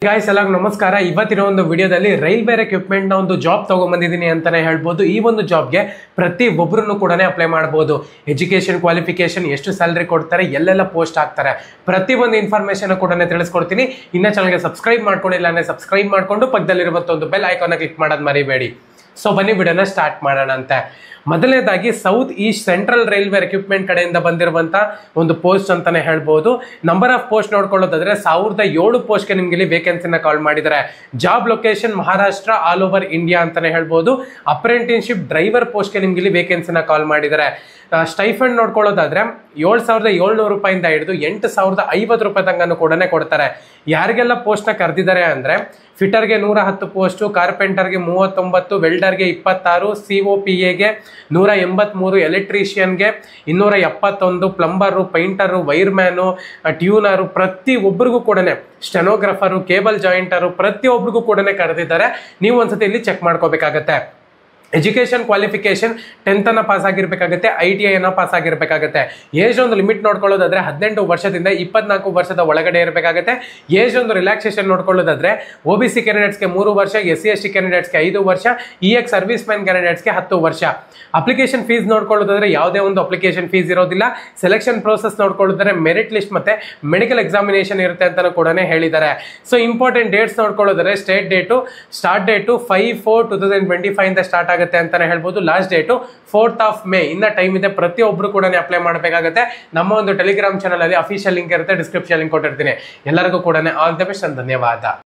Guys ಎಲ್ಲರಿಗೂ ನಮಸ್ಕಾರ. ಇವತ್ತಿನ ಒಂದು ವಿಡಿಯೋದಲ್ಲಿ ರೈಲ್ವೆ ರಿಕ್ರೂಟ್ಮೆಂಟ್ ನ ಒಂದು ಜಾಬ್ ತಗೊಂಡ್ಬಂದಿದ್ದೀನಿ ಅಂತಾನೆ ಹೇಳ್ಬೋದು. ಈ ಒಂದು ಜಾಬ್ಗೆ ಪ್ರತಿ ಒಬ್ಬರನ್ನು ಕೂಡ ಅಪ್ಲೈ ಮಾಡಬಹುದು. ಎಜುಕೇಶನ್, ಕ್ವಾಲಿಫಿಕೇಶನ್, ಎಷ್ಟು ಸ್ಯಾಲರಿ ಕೊಡ್ತಾರೆ, ಎಲ್ಲೆಲ್ಲ ಪೋಸ್ಟ್ ಆಗ್ತಾರೆ, ಪ್ರತಿ ಒಂದು ಇನ್ಫಾರ್ಮೇಶನ್ ಕೂಡ ತಿಳಿಸ್ಕೊಡ್ತೀನಿ. ಇನ್ನ ಚಾನಲ್ಗೆ ಸಬ್ಸ್ಕ್ರೈಬ್ ಮಾಡ್ಕೊಂಡಿಲ್ಲ ಅಂದ್ರೆ ಸಬ್ಸ್ಕ್ರೈಬ್ ಮಾಡ್ಕೊಂಡು ಪಕ್ಕದಲ್ಲಿರುವಂತ ಒಂದು ಬೆಲ್ ಐಕಾನ್ ಕ್ಲಿಕ್ ಮಾಡೋದು ಮರಿಬೇಡಿ. ಸೊ ಬನ್ನಿ ವಿಡಿಯೋನ ಸ್ಟಾರ್ಟ್ ಮಾಡೋಣ ಅಂತ. ಮೊದಲನೇದಾಗಿ south East central railway recruitment ಕಡೆಯಿಂದ ಬಂದಿರುವಂತ ಒಂದು ಪೋಸ್ಟ್ ಅಂತಾನೆ ಹೇಳ್ಬೋದು. ನಂಬರ್ ಆಫ್ ಪೋಸ್ಟ್ ನೋಡ್ಕೊಳ್ಳೋದಾದ್ರೆ 1007 ಪೋಸ್ಟ್ಗೆ ನಿಮ್ಗೆ ಇಲ್ಲಿ ವೇಕೆನ್ಸಿನ ಕಾಲ್ ಮಾಡಿದ್ದಾರೆ. Job location Maharashtra, all over India ಅಂತಾನೆ ಹೇಳ್ಬೋದು. ಅಪ್ರೆಂಟಿಸ್ಶಿಪ್ ಡ್ರೈವರ್ ಪೋಸ್ಟ್ಗೆ ನಿಮ್ಗೆ ಇಲ್ಲಿ ವೇಕೆನ್ಸಿನ ಕಾಲ್ ಮಾಡಿದ್ದಾರೆ. ಸ್ಟೈಫಂಡ್ ನೋಡ್ಕೊಳ್ಳೋದಾದ್ರೆ 7,700 ರೂಪಾಯಿಂದ ಹಿಡಿದು 8,050 ರೂಪಾಯಿ ತನಕ ಕೂಡ ಕೊಡ್ತಾರೆ. ಯಾರಿಗೆಲ್ಲ ಪೋಸ್ಟ್ ನ ಕರೆದಿದ್ದಾರೆ ಅಂದ್ರೆ ಫಿಟರ್ಗೆ 110 ಪೋಸ್ಟ್, ಕಾರ್ಪೆಂಟರ್ಗೆ 39, ವೆಲ್ಡರ್ಗೆ 26, COPAಗೆ 183, ಎಲೆಕ್ಟ್ರಿಷಿಯನ್ಗೆ 271, ಪ್ಲಂಬರು, ಪೈಂಟರು, ವೈರ್ಮ್ಯಾನು, ಟ್ಯೂನರು, ಪ್ರತಿ ಒಬ್ಬರಿಗೂ ಕೂಡ, ಸ್ಟೆನೋಗ್ರಾಫರು, ಕೇಬಲ್ ಜಾಯಿಂಟರು, ಪ್ರತಿಯೊಬ್ಬರಿಗೂ ಕೂಡ ಕರೆದಿದ್ದಾರೆ. ನೀವು ಒಂದ್ಸತಿ ಇಲ್ಲಿ ಚೆಕ್ ಮಾಡ್ಕೋಬೇಕಾಗತ್ತೆ. ಎಜುಕೇಶನ್ ಕ್ವಾಲಿಫಿಕೇಶನ್ 10th ಪಾಸ್ ಆಗಿರ್ಬೇಕಾಗುತ್ತೆ, ITI ಪಾಸ್ ಆಗಿರ್ಬೇಕಾಗುತ್ತೆ. ಏಜ್ ಒಂದು ಲಿಮಿಟ್ ನೋಡ್ಕೊಳ್ಳೋದಾದ್ರೆ 18 ವರ್ಷದಿಂದ 24 ವರ್ಷದ ಒಳಗಡೆ ಇರಬೇಕಾಗುತ್ತೆ. ಏಜ್ ಒಂದು ರಿಲ್ಯಾಕ್ಸೇಷನ್ ನೋಡ್ಕೊಳ್ಳೋದಾದ್ರೆ OBC ಕ್ಯಾಂಡಿಡೇಟ್ಸ್ಗೆ 3 ವರ್ಷ, SC ಕ್ಯಾಂಡಿಡೇಟ್ಸ್ಗೆ 5 ವರ್ಷ, EX ಸರ್ವಿಸ್ ಮ್ಯಾನ್ ಕ್ಯಾಂಡಿಡೇಟ್ಸ್ಗೆ 10 ವರ್ಷ. ಅಪ್ಲಿಕೇಶನ್ ಫೀಸ್ ನೋಡ್ಕೊಳ್ಳೋದಾದ್ರೆ ಯಾವುದೇ ಒಂದು ಅಪ್ಲಿಕೇಶನ್ ಫೀಸ್ ಇರೋದಿಲ್ಲ. ಸೆಲೆಕ್ಷನ್ ಪ್ರೋಸೆಸ್ ನೋಡ್ಕೊಳ್ಳೋದಾದ್ರೆ ಮೆರಿಟ್ ಲಿಸ್ಟ್ ಮತ್ತೆ ಮೆಡಿಕಲ್ ಎಕ್ಸಾಮಿನೇಷನ್ ಇರುತ್ತೆ ಅಂತ ಕೂಡ ಹೇಳಿದ್ದಾರೆ. ಸೊ ಇಂಪಾರ್ಟೆಂಟ್ ಡೇಟ್ಸ್ ನೋಡ್ಕೊಳ್ಳೋದಾದ್ರೆ ಸ್ಟಾರ್ಟ್ ಡೇಟು 5/4/2025 ಇಂದ ಸ್ಟಾರ್ಟ್ ಆಗುತ್ತೆ ಅಂತಾನೆ ಹೇಳ್ಬೋದು. Last date 4th of May. ಇನ್ನ ಟೈಮ್ ಇದೆ. ಪ್ರತಿಯೊಬ್ರು ಕೂಡ ಅಪ್ಲೈ ಮಾಡಬೇಕಾಗುತ್ತೆ. ನಮ್ಮ ಒಂದು ಟೆಲಿಗ್ರಾಮ್ ಚಾನಲ್ ಅಲ್ಲಿ ಅಫಿಷಿಯಲ್ ಲಿಂಕ್ ಇರುತ್ತೆ, ಡಿಸ್ಕ್ರಿಪ್ಷನ್ ಲಿಂಕ್ ಕೊಟ್ಟಿರ್ತೀನಿ. ಎಲ್ಲರಿಗೂ ಕೂಡ ಆಲ್ ದ ಬೆಸ್ಟ್. ಧನ್ಯವಾದ.